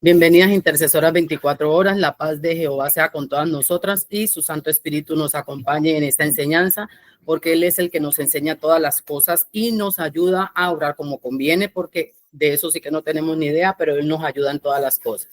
Bienvenidas intercesoras 24 horas, la paz de Jehová sea con todas nosotras y su Santo Espíritu nos acompañe en esta enseñanza, porque Él es el que nos enseña todas las cosas y nos ayuda a orar como conviene, porque de eso sí que no tenemos ni idea, pero Él nos ayuda en todas las cosas.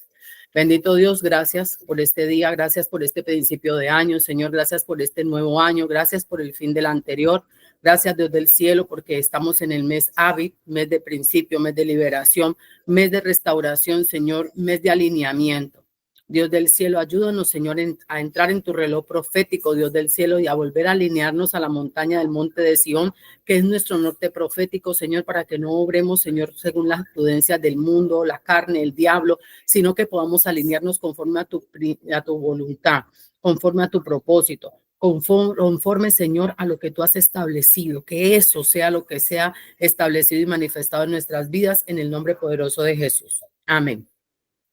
Bendito Dios, gracias por este día, gracias por este principio de año, Señor, gracias por este nuevo año, gracias por el fin del anterior, gracias Dios del cielo, porque estamos en el mes Abib, mes de principio, mes de liberación, mes de restauración, Señor, mes de alineamiento. Dios del cielo, ayúdanos, Señor, a entrar en tu reloj profético, Dios del cielo, y a volver a alinearnos a la montaña del monte de Sión, que es nuestro norte profético, Señor, para que no obremos, Señor, según las prudencias del mundo, la carne, el diablo, sino que podamos alinearnos conforme a tu voluntad, conforme a tu propósito, conforme, Señor, a lo que tú has establecido, que eso sea lo que sea establecido y manifestado en nuestras vidas, en el nombre poderoso de Jesús. Amén.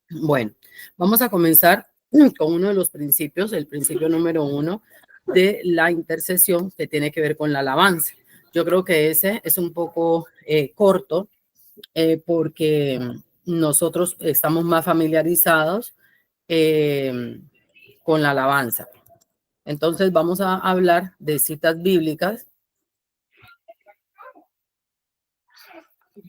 Bueno, vamos a comenzar con uno de los principios, el principio número 1 de la intercesión, que tiene que ver con la alabanza. Yo creo que ese es un poco corto, porque nosotros estamos más familiarizados con la alabanza. Entonces vamos a hablar de citas bíblicas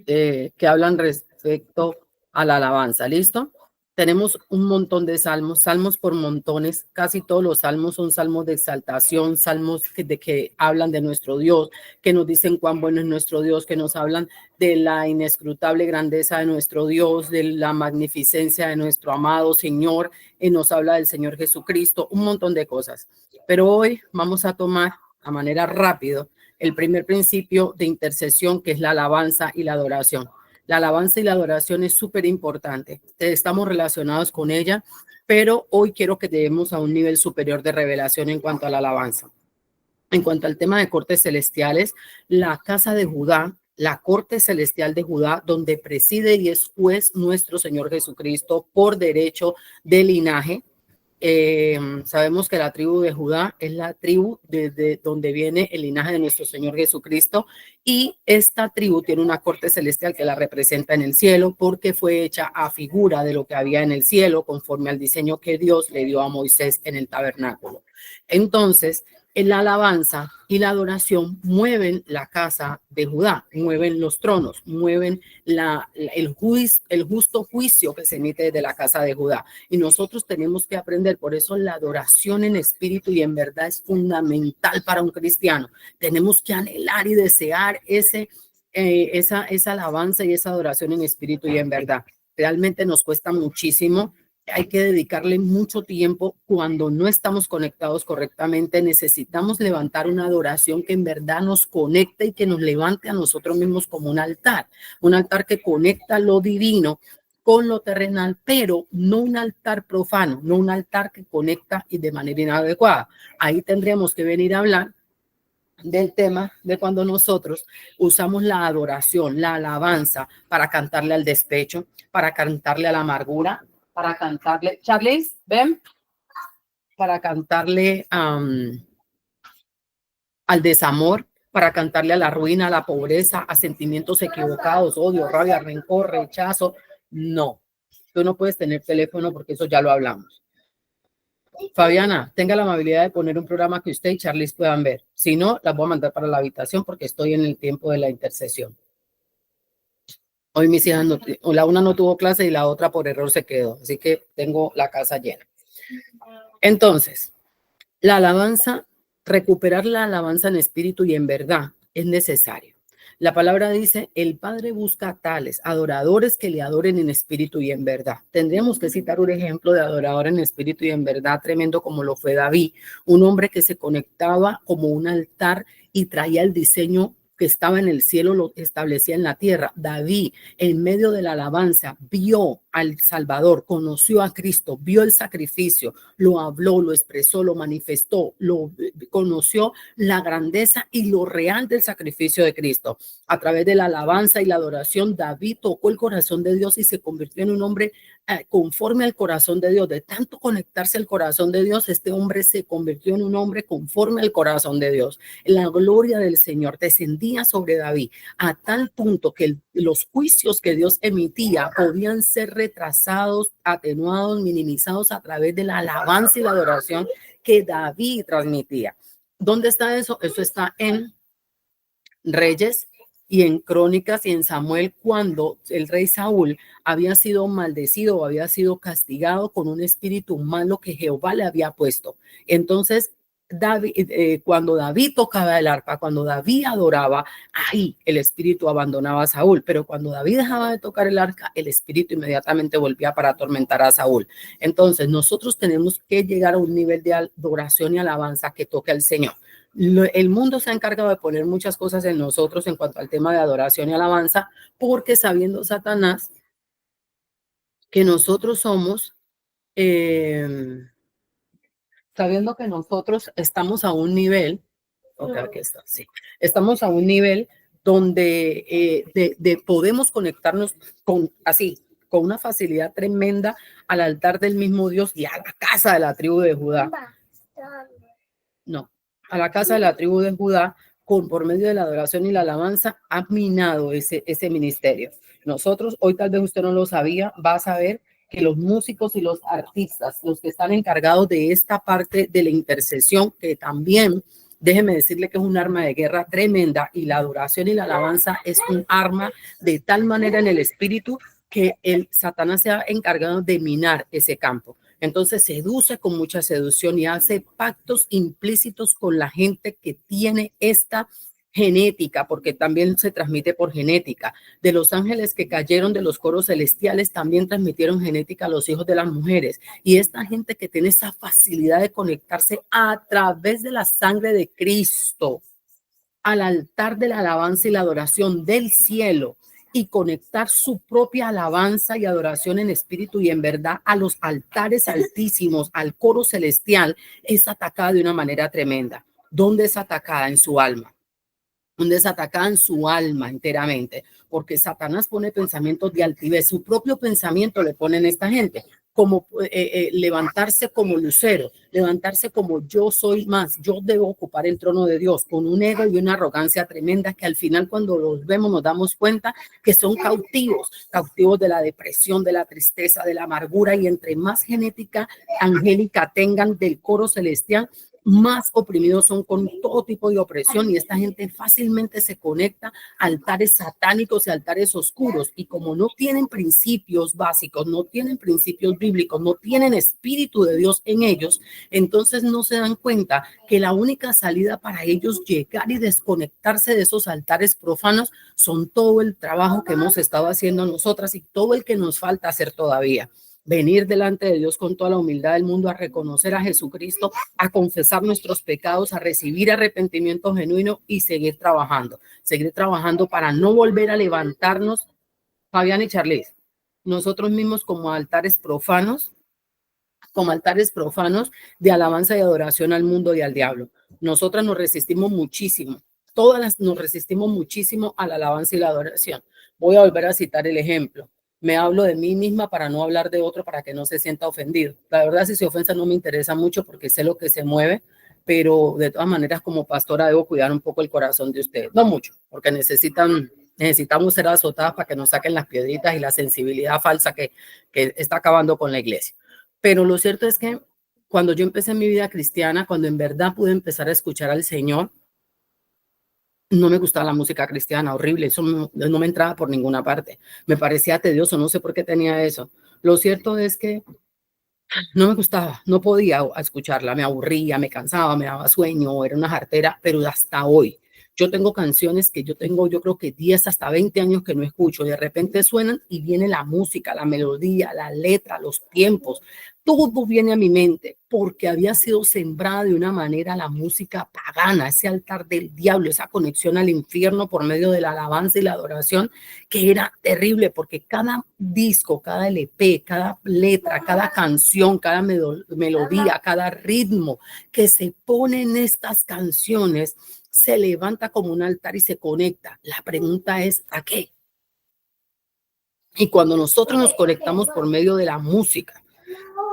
que hablan respecto a la alabanza. ¿Listo? Tenemos un montón de salmos, salmos por montones. Casi todos los salmos son salmos de exaltación, salmos que hablan de nuestro Dios, que nos dicen cuán bueno es nuestro Dios, que nos hablan de la inescrutable grandeza de nuestro Dios, de la magnificencia de nuestro amado Señor, y nos habla del Señor Jesucristo, un montón de cosas. Pero hoy vamos a tomar a manera rápido el primer principio de intercesión, que es la alabanza y la adoración. La alabanza y la adoración es súper importante. Estamos relacionados con ella, pero hoy quiero que lleguemos a un nivel superior de revelación en cuanto a la alabanza. En cuanto al tema de cortes celestiales, la casa de Judá, la corte celestial de Judá, donde preside y es juez nuestro Señor Jesucristo por derecho de linaje. Sabemos que la tribu de Judá es la tribu desde donde viene el linaje de nuestro Señor Jesucristo, y esta tribu tiene una corte celestial que la representa en el cielo, porque fue hecha a figura de lo que había en el cielo, conforme al diseño que Dios le dio a Moisés en el tabernáculo. Entonces, en la alabanza y la adoración mueven la casa de Judá, mueven los tronos, mueven el justo juicio que se emite desde la casa de Judá. Y nosotros tenemos que aprender, por eso la adoración en espíritu y en verdad es fundamental para un cristiano. Tenemos que anhelar y desear esa alabanza y esa adoración en espíritu y en verdad. Realmente nos cuesta muchísimo. Hay que dedicarle mucho tiempo. Cuando no estamos conectados correctamente, necesitamos levantar una adoración que en verdad nos conecte y que nos levante a nosotros mismos como un altar que conecta lo divino con lo terrenal, pero no un altar profano, no un altar que conecta y de manera inadecuada. Ahí tendríamos que venir a hablar del tema de cuando nosotros usamos la adoración, la alabanza para cantarle al despecho, para cantarle a la amargura, para cantarle, Charlize, ven, para cantarle al desamor, para cantarle a la ruina, a la pobreza, a sentimientos equivocados, odio, rabia, rencor, rechazo. No, tú no puedes tener teléfono porque eso ya lo hablamos. Fabiana, tenga la amabilidad de poner un programa que usted y Charlize puedan ver. Si no, las voy a mandar para la habitación porque estoy en el tiempo de la intercesión. Hoy mis hijas, la una no tuvo clase y la otra por error se quedó, así que tengo la casa llena. Entonces, la alabanza, recuperar la alabanza en espíritu y en verdad es necesario. La palabra dice, el Padre busca tales adoradores que le adoren en espíritu y en verdad. Tendríamos que citar un ejemplo de adorador en espíritu y en verdad tremendo como lo fue David, un hombre que se conectaba como un altar y traía el diseño que estaba en el cielo, lo establecía en la tierra. David, en medio de la alabanza, vio al Salvador, conoció a Cristo, vio el sacrificio, lo habló, lo expresó, lo manifestó, lo conoció la grandeza y lo real del sacrificio de Cristo. A través de la alabanza y la adoración, David tocó el corazón de Dios y se convirtió en un hombre conforme al corazón de Dios. De tanto conectarse al corazón de Dios, este hombre se convirtió en un hombre conforme al corazón de Dios. La gloria del Señor descendía sobre David a tal punto que los juicios que Dios emitía podían ser retrasados, atenuados, minimizados a través de la alabanza y la adoración que David transmitía. ¿Dónde está eso? Eso está en Reyes y en Crónicas y en Samuel, cuando el rey Saúl había sido maldecido o había sido castigado con un espíritu malo que Jehová le había puesto. Entonces, cuando David tocaba el arpa, cuando David adoraba, ahí el espíritu abandonaba a Saúl, pero cuando David dejaba de tocar el arca, el espíritu inmediatamente volvía para atormentar a Saúl. Entonces, nosotros tenemos que llegar a un nivel de adoración y alabanza que toque al Señor. El mundo se ha encargado de poner muchas cosas en nosotros en cuanto al tema de adoración y alabanza, porque sabiendo Satanás que nosotros somos, sabiendo que nosotros estamos a un nivel, okay, aquí está, sí, estamos a un nivel donde podemos conectarnos con una facilidad tremenda al altar del mismo Dios y a la casa de la tribu de Judá. No, a la casa de la tribu de Judá, por medio de la adoración y la alabanza, ha minado ese ministerio. Nosotros, hoy tal vez usted no lo sabía, va a saber que los músicos y los artistas, los que están encargados de esta parte de la intercesión, que también, déjeme decirle que es un arma de guerra tremenda, y la adoración y la alabanza es un arma de tal manera en el espíritu que el Satanás se ha encargado de minar ese campo. Entonces seduce con mucha seducción y hace pactos implícitos con la gente que tiene esta genética, porque también se transmite por genética. De los ángeles que cayeron de los coros celestiales también transmitieron genética a los hijos de las mujeres. Y esta gente que tiene esa facilidad de conectarse a través de la sangre de Cristo al altar de la alabanza y la adoración del cielo, y conectar su propia alabanza y adoración en espíritu y en verdad a los altares altísimos, al coro celestial, es atacada de una manera tremenda. ¿Dónde es atacada? En su alma. ¿Dónde es atacada? En su alma enteramente, porque Satanás pone pensamientos de altivez. Su propio pensamiento le pone en esta gente, como levantarse como lucero, levantarse como yo soy más, yo debo ocupar el trono de Dios, con un ego y una arrogancia tremenda que al final, cuando los vemos, nos damos cuenta que son cautivos de la depresión, de la tristeza, de la amargura, y entre más genética angélica tengan del coro celestial, más oprimidos son con todo tipo de opresión, y esta gente fácilmente se conecta a altares satánicos y altares oscuros, y como no tienen principios básicos, no tienen principios bíblicos, no tienen espíritu de Dios en ellos, entonces no se dan cuenta que la única salida para ellos llegar y desconectarse de esos altares profanos son todo el trabajo que hemos estado haciendo nosotras y todo el que nos falta hacer todavía. Venir delante de Dios con toda la humildad del mundo, a reconocer a Jesucristo, a confesar nuestros pecados, a recibir arrepentimiento genuino y seguir trabajando para no volver a levantarnos, Fabián y Charles, nosotros mismos como altares profanos de alabanza y adoración al mundo y al diablo. Nosotras nos resistimos muchísimo, nos resistimos muchísimo a la alabanza y la adoración. Voy a volver a citar el ejemplo. Me hablo de mí misma para no hablar de otro, para que no se sienta ofendido. La verdad, si se ofensa no me interesa mucho porque sé lo que se mueve, pero de todas maneras, como pastora, debo cuidar un poco el corazón de ustedes. No mucho, porque necesitamos ser azotadas para que nos saquen las piedritas y la sensibilidad falsa que está acabando con la iglesia. Pero lo cierto es que cuando yo empecé mi vida cristiana, cuando en verdad pude empezar a escuchar al Señor, no me gustaba la música cristiana, horrible, eso no me entraba por ninguna parte, me parecía tedioso, no sé por qué tenía eso. Lo cierto es que no me gustaba, no podía escucharla, me aburría, me cansaba, me daba sueño, era una jartera, pero hasta hoy. Yo tengo canciones que yo creo que 10 hasta 20 años que no escucho, de repente suenan y viene la música, la melodía, la letra, los tiempos, todo viene a mi mente porque había sido sembrada de una manera la música pagana, ese altar del diablo, esa conexión al infierno por medio de la alabanza y la adoración, que era terrible porque cada disco, cada LP, cada letra, cada canción, cada melodía, cada ritmo que se pone en estas canciones se levanta como un altar y se conecta. La pregunta es, ¿a qué? Y cuando nosotros nos conectamos por medio de la música,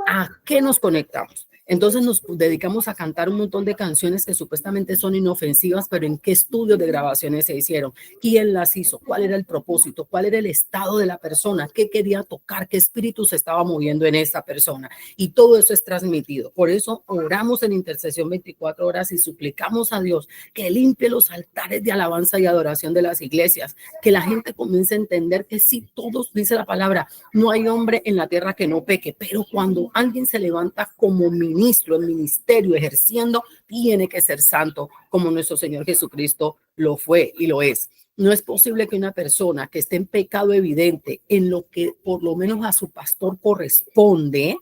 ¿a qué nos conectamos? Entonces nos dedicamos a cantar un montón de canciones que supuestamente son inofensivas, pero ¿en qué estudios de grabaciones se hicieron? ¿Quién las hizo? ¿Cuál era el propósito? ¿Cuál era el estado de la persona? ¿Qué quería tocar? ¿Qué espíritu se estaba moviendo en esa persona? Y todo eso es transmitido. Por eso oramos en intercesión 24 horas y suplicamos a Dios que limpie los altares de alabanza y adoración de las iglesias, que la gente comience a entender que sí, todos, dice la palabra, no hay hombre en la tierra que no peque, pero cuando alguien se levanta como ministro, el ministerio ejerciendo, tiene que ser santo como nuestro Señor Jesucristo lo fue y lo es. No es posible que una persona que esté en pecado evidente en lo que por lo menos a su pastor corresponde,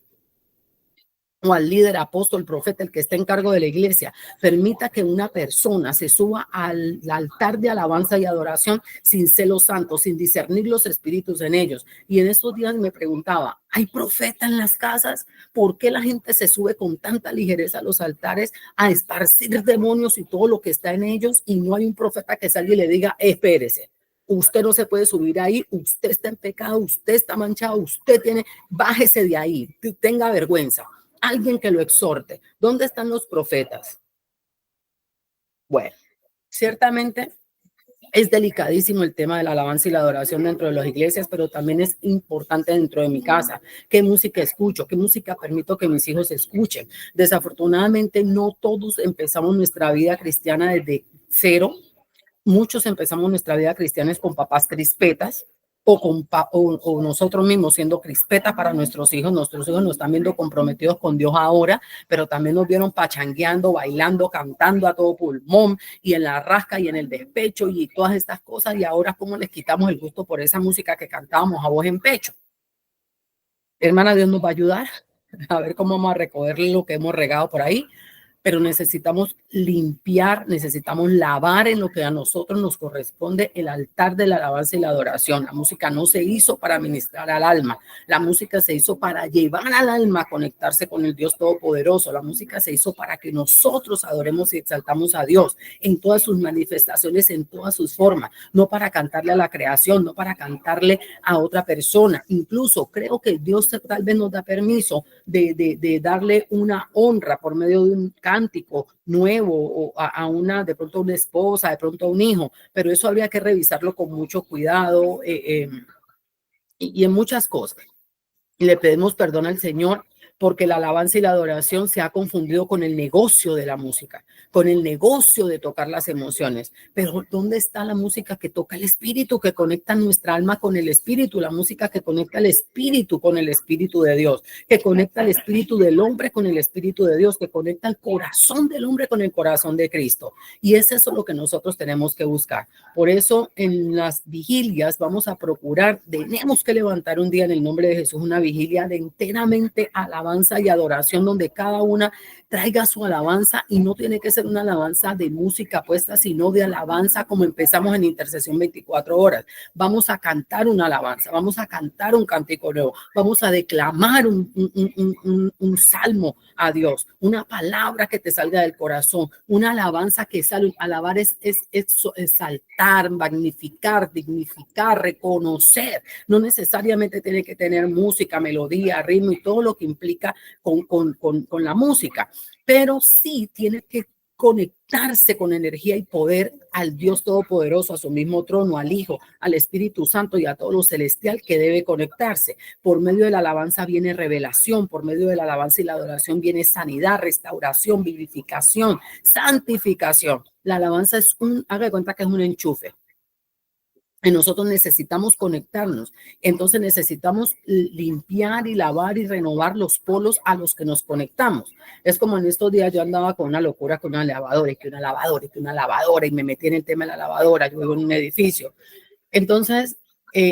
o al líder, apóstol, profeta, el que está en cargo de la iglesia, permita que una persona se suba al altar de alabanza y adoración sin celo santo, sin discernir los espíritus en ellos. Y en estos días me preguntaba, ¿hay profeta en las casas? ¿Por qué la gente se sube con tanta ligereza a los altares a esparcir demonios y todo lo que está en ellos? Y no hay un profeta que salga y le diga, espérese. Usted no se puede subir ahí, usted está en pecado, usted está manchado, usted tiene, bájese de ahí, tenga vergüenza. Alguien que lo exhorte. ¿Dónde están los profetas? Bueno, ciertamente es delicadísimo el tema de la alabanza y la adoración dentro de las iglesias, pero también es importante dentro de mi casa. ¿Qué música escucho? ¿Qué música permito que mis hijos escuchen? Desafortunadamente, no todos empezamos nuestra vida cristiana desde cero. Muchos empezamos nuestra vida cristiana con papás crispetas o nosotros mismos siendo crispetas para nuestros hijos. Nuestros hijos nos están viendo comprometidos con Dios ahora, pero también nos vieron pachangueando, bailando, cantando a todo pulmón y en la rasca y en el despecho y todas estas cosas. Y ahora, ¿cómo les quitamos el gusto por esa música que cantábamos a voz en pecho? Hermana, Dios nos va a ayudar a ver cómo vamos a recoger lo que hemos regado por ahí. Pero necesitamos limpiar, necesitamos lavar en lo que a nosotros nos corresponde el altar de la alabanza y la adoración. La música no se hizo para ministrar al alma, la música se hizo para llevar al alma a conectarse con el Dios Todopoderoso, la música se hizo para que nosotros adoremos y exaltamos a Dios en todas sus manifestaciones, en todas sus formas, no para cantarle a la creación, no para cantarle a otra persona. Incluso creo que Dios tal vez nos da permiso de darle una honra por medio de un cántico nuevo o a una, de pronto una esposa, de pronto a un hijo, pero eso habría que revisarlo con mucho cuidado y en muchas cosas. Y le pedimos perdón al Señor porque la alabanza y la adoración se ha confundido con el negocio de la música, con el negocio de tocar las emociones. Pero ¿dónde está la música que toca el espíritu, que conecta nuestra alma con el espíritu? La música que conecta el espíritu con el espíritu de Dios, que conecta el espíritu del hombre con el espíritu de Dios, que conecta el corazón del hombre con el corazón de Cristo. Y es eso lo que nosotros tenemos que buscar. Por eso en las vigilias vamos a procurar, tenemos que levantar un día en el nombre de Jesús una vigilia de enteramente alabanza y adoración, donde cada una traiga su alabanza, y no tiene que ser una alabanza de música puesta, sino de alabanza como empezamos en intercesión 24 horas. Vamos a cantar una alabanza, vamos a cantar un cántico nuevo, vamos a declamar un salmo a Dios, una palabra que te salga del corazón, una alabanza que sale. Alabar es exaltar, magnificar, dignificar, reconocer. No necesariamente tiene que tener música, melodía, ritmo y todo lo que implica con la música, pero sí tiene que conectarse con energía y poder al Dios Todopoderoso, a su mismo trono, al Hijo, al Espíritu Santo y a todo lo celestial que debe conectarse. Por medio de la alabanza viene revelación, por medio de la alabanza y la adoración viene sanidad, restauración, vivificación, santificación. La alabanza es haga de cuenta que es un enchufe. Y nosotros necesitamos conectarnos, entonces necesitamos limpiar y lavar y renovar los polos a los que nos conectamos. Es como en estos días yo andaba con una locura con una lavadora y que una lavadora y que una lavadora y me metí en el tema de la lavadora. Yo vivo en un edificio, entonces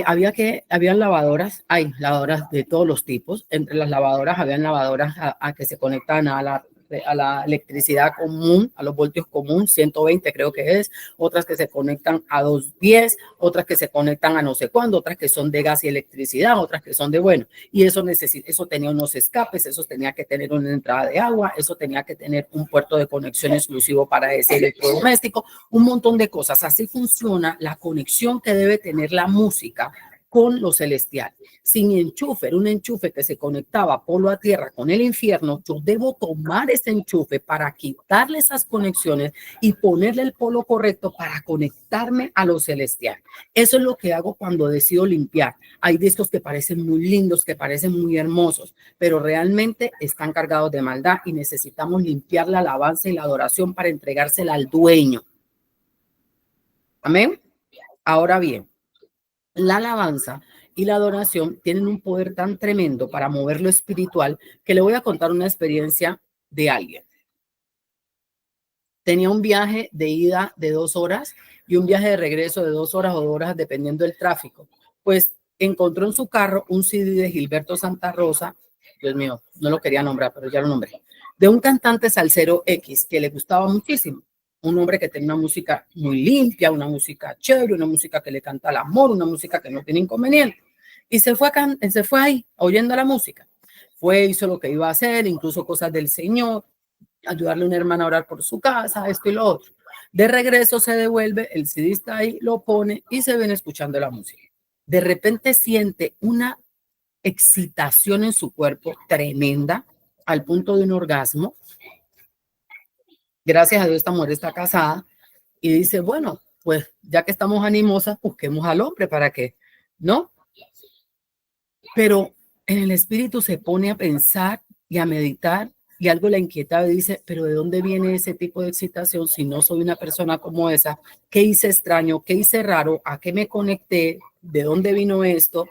habían lavadoras, hay lavadoras de todos los tipos. Entre las lavadoras habían lavadoras a que se conectan a la electricidad común, a los voltios común, 120 creo que es, otras que se conectan a 210, otras que se conectan a no sé cuándo, otras que son de gas y electricidad, otras que son de bueno, y eso tenía unos escapes, eso tenía que tener una entrada de agua, eso tenía que tener un puerto de conexión exclusivo para ese electrodoméstico, un montón de cosas. Así funciona la conexión que debe tener la música con lo celestial. Si mi enchufe era un enchufe que se conectaba polo a tierra con el infierno, yo debo tomar ese enchufe para quitarle esas conexiones y ponerle el polo correcto para conectarme a lo celestial. Eso es lo que hago cuando decido limpiar. Hay discos que parecen muy lindos, que parecen muy hermosos, pero realmente están cargados de maldad y necesitamos limpiar la alabanza y la adoración para entregársela al dueño. Amén. Ahora bien, la alabanza y la adoración tienen un poder tan tremendo para mover lo espiritual que le voy a contar una experiencia de alguien. Tenía un viaje de ida de 2 horas y un viaje de regreso de 2 horas o 2 horas, dependiendo del tráfico. Pues encontró en su carro un CD de Gilberto Santa Rosa, Dios mío, no lo quería nombrar, pero ya lo nombré, de un cantante salsero X que le gustaba muchísimo. Un hombre que tiene una música muy limpia, una música chévere, una música que le canta al amor, una música que no tiene inconveniente. Y se fue ahí, oyendo la música. Hizo lo que iba a hacer, incluso cosas del Señor, ayudarle a una hermana a orar por su casa, esto y lo otro. De regreso se devuelve, el CD está ahí, lo pone y se viene escuchando la música. De repente siente una excitación en su cuerpo tremenda, al punto de un orgasmo. Gracias a Dios esta mujer está casada y dice, bueno, pues ya que estamos animosas, busquemos al hombre para que, ¿no? Pero en el espíritu se pone a pensar y a meditar y algo la inquieta y dice, pero ¿de dónde viene ese tipo de excitación si no soy una persona como esa? ¿Qué hice extraño? ¿Qué hice raro? ¿A qué me conecté? ¿De dónde vino esto?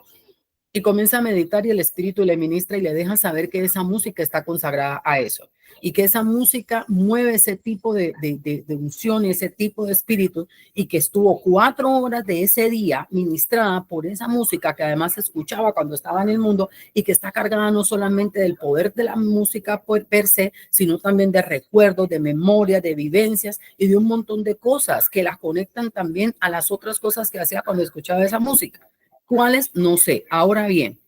Y comienza a meditar y el espíritu le ministra y le deja saber que esa música está consagrada a eso y que esa música mueve ese tipo de unción, ese tipo de espíritu, y que estuvo 4 horas de ese día ministrada por esa música que además se escuchaba cuando estaba en el mundo y que está cargada no solamente del poder de la música per se, sino también de recuerdos, de memoria, de vivencias y de un montón de cosas que las conectan también a las otras cosas que hacía cuando escuchaba esa música. ¿Cuáles? No sé. Ahora bien,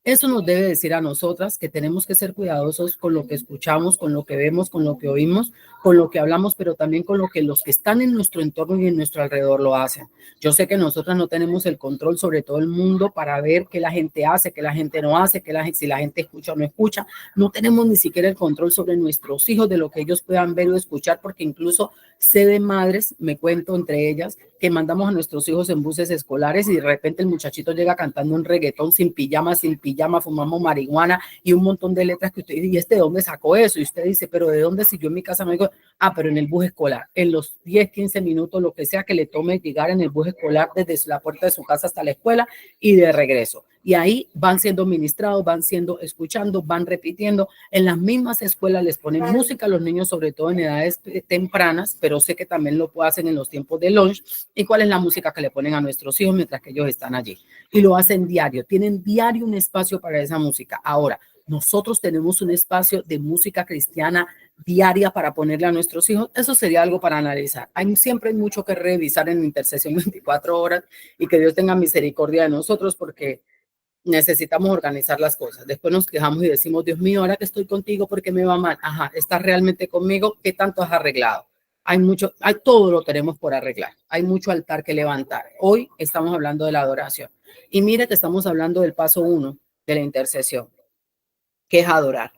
eso nos debe decir a nosotras que tenemos que ser cuidadosos con lo que escuchamos, con lo que vemos, con lo que oímos, con lo que hablamos, pero también con lo que los que están en nuestro entorno y en nuestro alrededor lo hacen. Yo sé que nosotras no tenemos el control sobre todo el mundo para ver qué la gente hace, qué la gente no hace, si la gente escucha o no escucha. No tenemos ni siquiera el control sobre nuestros hijos, de lo que ellos puedan ver o escuchar, porque incluso sé de madres, me cuento entre ellas, que mandamos a nuestros hijos en buses escolares y de repente el muchachito llega cantando un reggaetón sin pijama, fumamos marihuana y un montón de letras que usted dice, ¿y este de dónde sacó eso? Y usted dice, ¿pero de dónde? Si yo en mi casa no digo, pero en el bus escolar, en los 10, 15 minutos, lo que sea que le tome llegar en el bus escolar desde la puerta de su casa hasta la escuela y de regreso. Y ahí van siendo ministrados, van siendo escuchando, van repitiendo. En las mismas escuelas les ponen música a los niños, sobre todo en edades tempranas, pero sé que también lo hacen en los tiempos de lunch. ¿Y cuál es la música que le ponen a nuestros hijos mientras que ellos están allí? Y lo hacen diario, tienen diario un espacio para esa música. Ahora, nosotros tenemos un espacio de música cristiana diaria para ponerle a nuestros hijos. Eso sería algo para analizar. Siempre hay mucho que revisar en Intercesión 24 horas y que Dios tenga misericordia de nosotros, porque necesitamos organizar las cosas. Después nos quejamos y decimos, Dios mío, ahora que estoy contigo, ¿por qué me va mal? Ajá, ¿estás realmente conmigo? ¿Qué tanto has arreglado? Todo lo tenemos por arreglar. Hay mucho altar que levantar. Hoy estamos hablando de la adoración. Y mire que estamos hablando del paso 1 de la intercesión, que es adorar.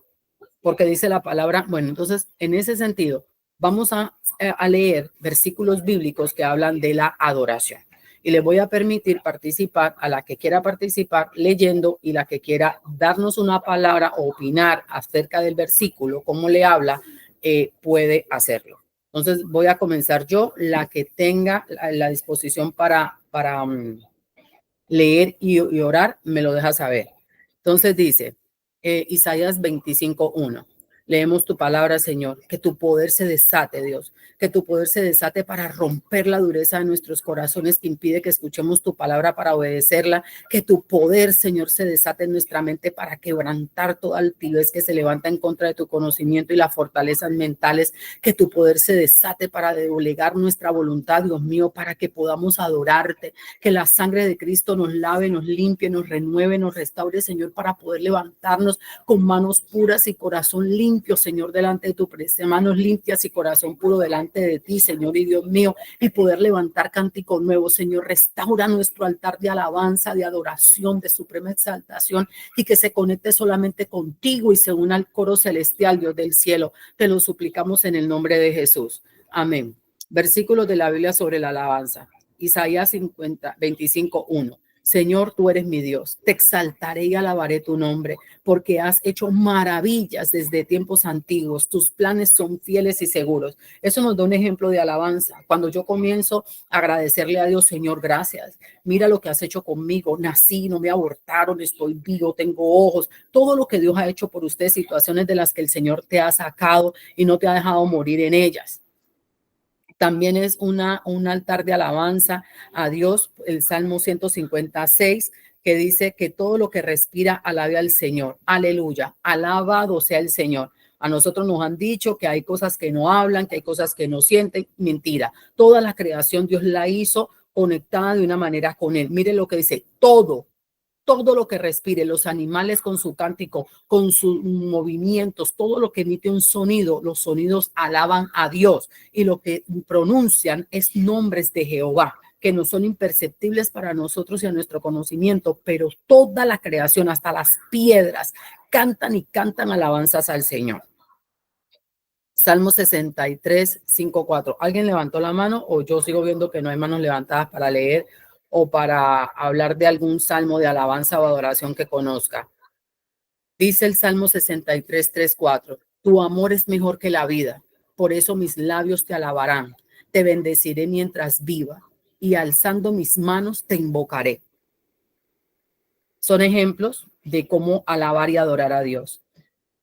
Porque dice la palabra, bueno, entonces en ese sentido, vamos a leer versículos bíblicos que hablan de la adoración. Y le voy a permitir participar a la que quiera participar leyendo, y la que quiera darnos una palabra o opinar acerca del versículo, cómo le habla, puede hacerlo. Entonces voy a comenzar yo, la que tenga la disposición para leer y orar, me lo deja saber. Entonces dice, Isaías 25:1. Leemos tu palabra, Señor, que tu poder se desate, Dios, que tu poder se desate para romper la dureza de nuestros corazones que impide que escuchemos tu palabra para obedecerla, que tu poder, Señor, se desate en nuestra mente para quebrantar toda altivez que se levanta en contra de tu conocimiento y las fortalezas mentales, que tu poder se desate para doblegar nuestra voluntad, Dios mío, para que podamos adorarte, que la sangre de Cristo nos lave, nos limpie, nos renueve, nos restaure, Señor, para poder levantarnos con manos puras y corazón limpio limpios, Señor, delante de tu presencia, manos limpias y corazón puro delante de ti, Señor y Dios mío, y poder levantar cánticos nuevos, Señor. Restaura nuestro altar de alabanza, de adoración, de suprema exaltación, y que se conecte solamente contigo y se una al coro celestial, Dios del cielo. Te lo suplicamos en el nombre de Jesús. Amén. Versículos de la Biblia sobre la alabanza. Isaías 25:1. Señor, tú eres mi Dios, te exaltaré y alabaré tu nombre, porque has hecho maravillas desde tiempos antiguos, tus planes son fieles y seguros. Eso nos da un ejemplo de alabanza. Cuando yo comienzo a agradecerle a Dios, Señor, gracias, mira lo que has hecho conmigo, nací, no me abortaron, estoy vivo, tengo ojos, todo lo que Dios ha hecho por usted, situaciones de las que el Señor te ha sacado y no te ha dejado morir en ellas. También es un altar de alabanza a Dios, el Salmo 156, que dice que todo lo que respira alabe al Señor. Aleluya, alabado sea el Señor. A nosotros nos han dicho que hay cosas que no hablan, que hay cosas que no sienten. Mentira, toda la creación Dios la hizo conectada de una manera con Él. Mire lo que dice, todo lo que respire, los animales con su cántico, con sus movimientos, todo lo que emite un sonido, los sonidos alaban a Dios y lo que pronuncian es nombres de Jehová, que no son imperceptibles para nosotros y a nuestro conocimiento, pero toda la creación, hasta las piedras, cantan y cantan alabanzas al Señor. Salmo 63, 5, 4. ¿Alguien levantó la mano o yo sigo viendo que no hay manos levantadas para leer o para hablar de algún salmo de alabanza o adoración que conozca? Dice el Salmo 63, 3, 4. Tu amor es mejor que la vida, por eso mis labios te alabarán. Te bendeciré mientras viva y alzando mis manos te invocaré. Son ejemplos de cómo alabar y adorar a Dios.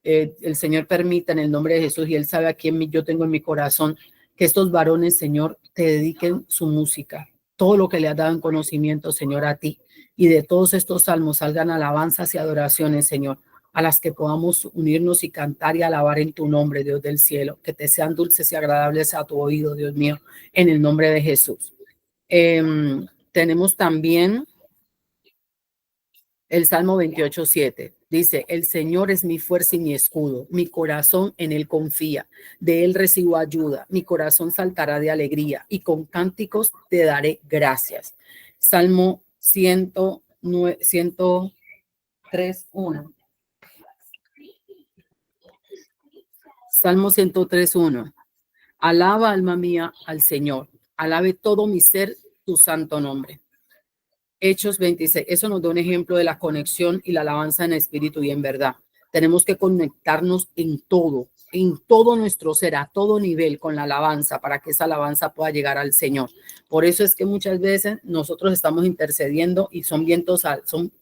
El Señor permita en el nombre de Jesús, y Él sabe a quién yo tengo en mi corazón, que estos varones, Señor, te dediquen su música, todo lo que le has dado en conocimiento, Señor, a ti, y de todos estos salmos salgan alabanzas y adoraciones, Señor, a las que podamos unirnos y cantar y alabar en tu nombre, Dios del cielo, que te sean dulces y agradables a tu oído, Dios mío, en el nombre de Jesús. Tenemos también el Salmo 28, 7. Dice, el Señor es mi fuerza y mi escudo, mi corazón en Él confía, de Él recibo ayuda, mi corazón saltará de alegría y con cánticos te daré gracias. Salmo 103, 1. Salmo 103, 1. Alaba, alma mía, al Señor, alabe todo mi ser tu santo nombre. Hechos 26, eso nos da un ejemplo de la conexión y la alabanza en espíritu y en verdad. Tenemos que conectarnos en todo nuestro ser, a todo nivel con la alabanza, para que esa alabanza pueda llegar al Señor. Por eso es que muchas veces nosotros estamos intercediendo y son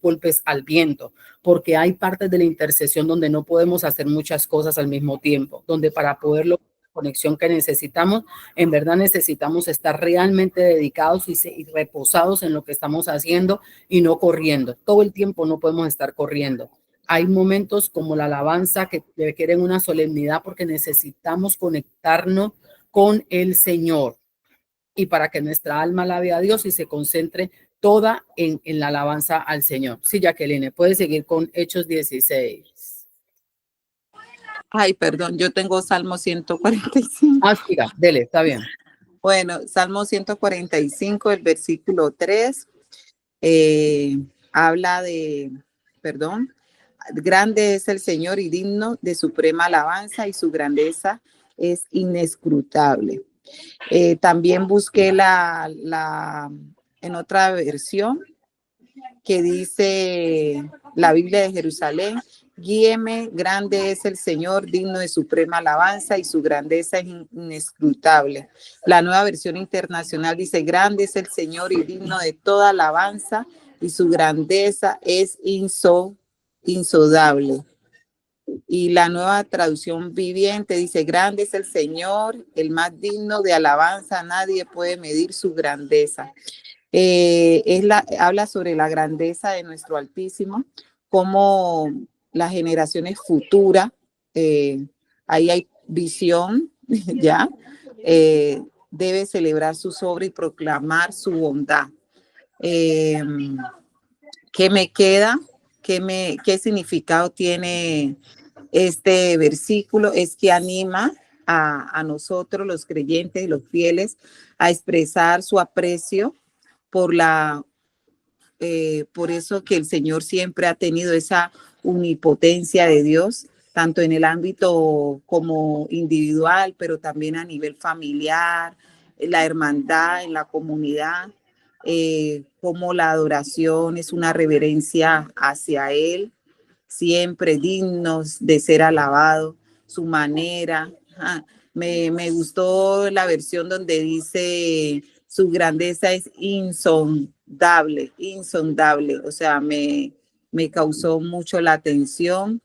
golpes al viento, porque hay partes de la intercesión donde no podemos hacer muchas cosas al mismo tiempo, donde para poderlo conexión que necesitamos, en verdad necesitamos estar realmente dedicados y reposados en lo que estamos haciendo y no corriendo. Todo el tiempo no podemos estar corriendo. Hay momentos como la alabanza que requieren una solemnidad porque necesitamos conectarnos con el Señor y para que nuestra alma alabe a Dios y se concentre toda en la alabanza al Señor. Sí, Jacqueline, puedes seguir con Hechos 16. Ay, perdón, yo tengo Salmo 145. Ah, siga, dele, está bien. Bueno, Salmo 145, el versículo 3, habla de, grande es el Señor y digno de suprema alabanza y su grandeza es inescrutable. También busqué en otra versión que dice la Biblia de Jerusalén, guíeme, grande es el Señor, digno de suprema alabanza y su grandeza es inescrutable. La Nueva Versión Internacional dice, grande es el Señor y digno de toda alabanza y su grandeza es insondable. Y la Nueva Traducción Viviente dice, grande es el Señor, el más digno de alabanza, nadie puede medir su grandeza. Habla sobre la grandeza de nuestro Altísimo, como las generaciones futuras, ahí hay visión, ya, debe celebrar sus obras y proclamar su bondad. ¿Qué me queda? ¿Qué significado tiene Este versículo es que anima a nosotros, los creyentes, los fieles, a expresar su aprecio por por eso que el Señor siempre ha tenido esa omnipotencia de Dios, tanto en el ámbito como individual, pero también a nivel familiar, en la hermandad, en la comunidad, como la adoración es una reverencia hacia Él, siempre dignos de ser alabado, su manera. Me gustó la versión donde dice su grandeza es insondable, insondable. O sea, me causó mucho la atención.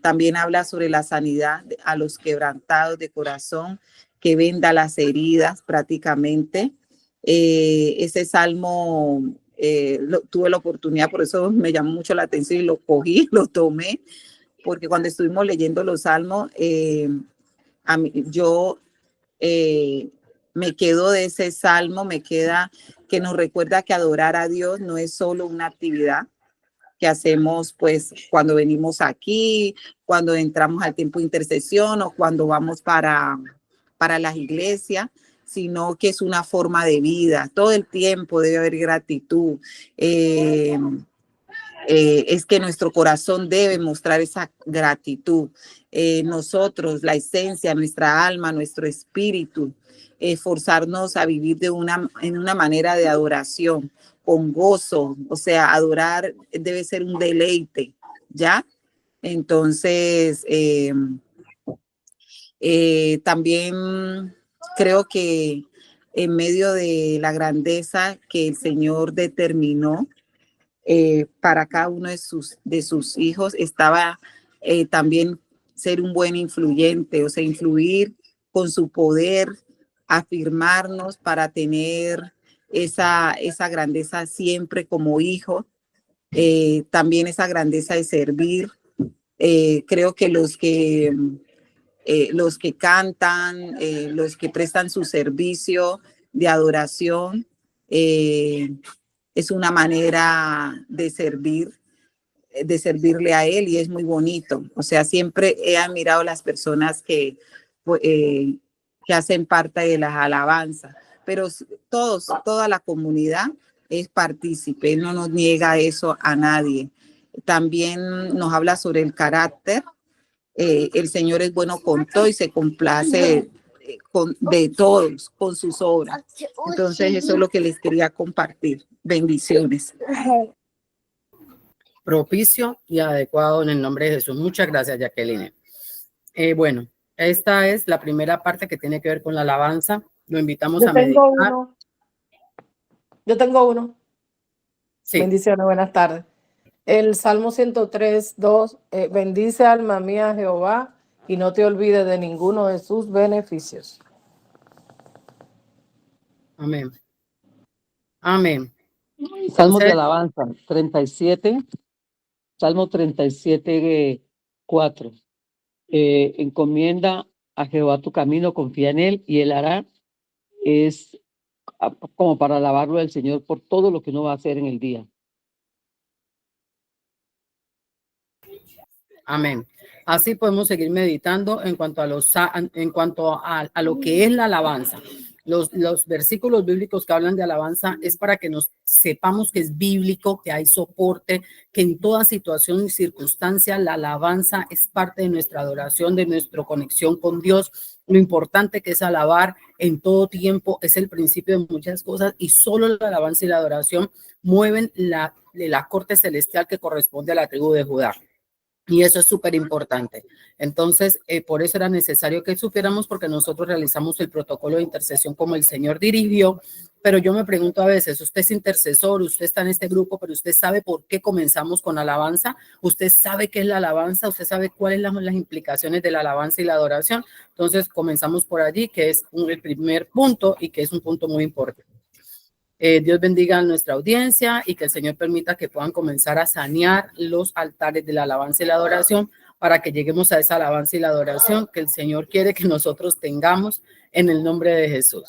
También habla sobre la sanidad a los quebrantados de corazón, que venda las heridas prácticamente. Ese salmo tuve la oportunidad, por eso me llamó mucho la atención y lo cogí, lo tomé, porque cuando estuvimos leyendo los salmos, yo me quedo de ese salmo, me queda que nos recuerda que adorar a Dios no es solo una actividad que hacemos pues cuando venimos aquí, cuando entramos al tiempo de intercesión o cuando vamos para las iglesias, sino que es una forma de vida. Todo el tiempo debe haber gratitud. Es que nuestro corazón debe mostrar esa gratitud. Nosotros, la esencia, nuestra alma, nuestro espíritu, forzarnos a vivir en una manera de adoración, con gozo. O sea, adorar debe ser un deleite, ¿ya? Entonces, también creo que en medio de la grandeza que el Señor determinó, para cada uno de sus hijos, estaba también ser un buen influyente, o sea, influir con su poder, afirmarnos para tener esa grandeza siempre como hijo, también esa grandeza de servir. Creo que los que cantan, los que prestan su servicio de adoración, es una manera de servirle a Él y es muy bonito. O sea, siempre he admirado a las personas que hacen parte de las alabanzas, pero toda la comunidad es partícipe. Él no nos niega eso a nadie. También nos habla sobre el carácter. El Señor es bueno con todo y se complace de todos con sus obras. Entonces eso es lo que les quería compartir. Bendiciones. Propicio y adecuado en el nombre de Jesús. Muchas gracias, Jacqueline. Bueno, esta es la primera parte que tiene que ver con la alabanza. Lo invitamos a meditar. Yo tengo uno. Sí. Bendiciones, buenas tardes. El Salmo 103, 2, bendice alma mía a Jehová y no te olvides de ninguno de sus beneficios. Amén. Amén. Salmo de alabanza, 37, Salmo 37, 4. Encomienda a Jehová tu camino, confía en él y él hará. Es como para alabarlo al Señor por todo lo que no va a hacer en el día. Amén. Así podemos seguir meditando en cuanto a lo que es la alabanza. Los versículos bíblicos que hablan de alabanza es para que nos sepamos que es bíblico, que hay soporte, que en toda situación y circunstancia la alabanza es parte de nuestra adoración, de nuestra conexión con Dios. Lo importante que es alabar en todo tiempo es el principio de muchas cosas y solo la alabanza y la adoración mueven la corte celestial que corresponde a la tribu de Judá. Y eso es súper importante. Entonces, por eso era necesario que supiéramos, porque nosotros realizamos el protocolo de intercesión como el Señor dirigió. Pero yo me pregunto a veces, usted es intercesor, usted está en este grupo, pero usted sabe por qué comenzamos con alabanza, usted sabe qué es la alabanza, usted sabe cuáles son las implicaciones de la alabanza y la adoración. Entonces, comenzamos por allí, que es el primer punto y que es un punto muy importante. Dios bendiga a nuestra audiencia y que el Señor permita que puedan comenzar a sanear los altares de la alabanza y la adoración para que lleguemos a esa alabanza y la adoración que el Señor quiere que nosotros tengamos en el nombre de Jesús.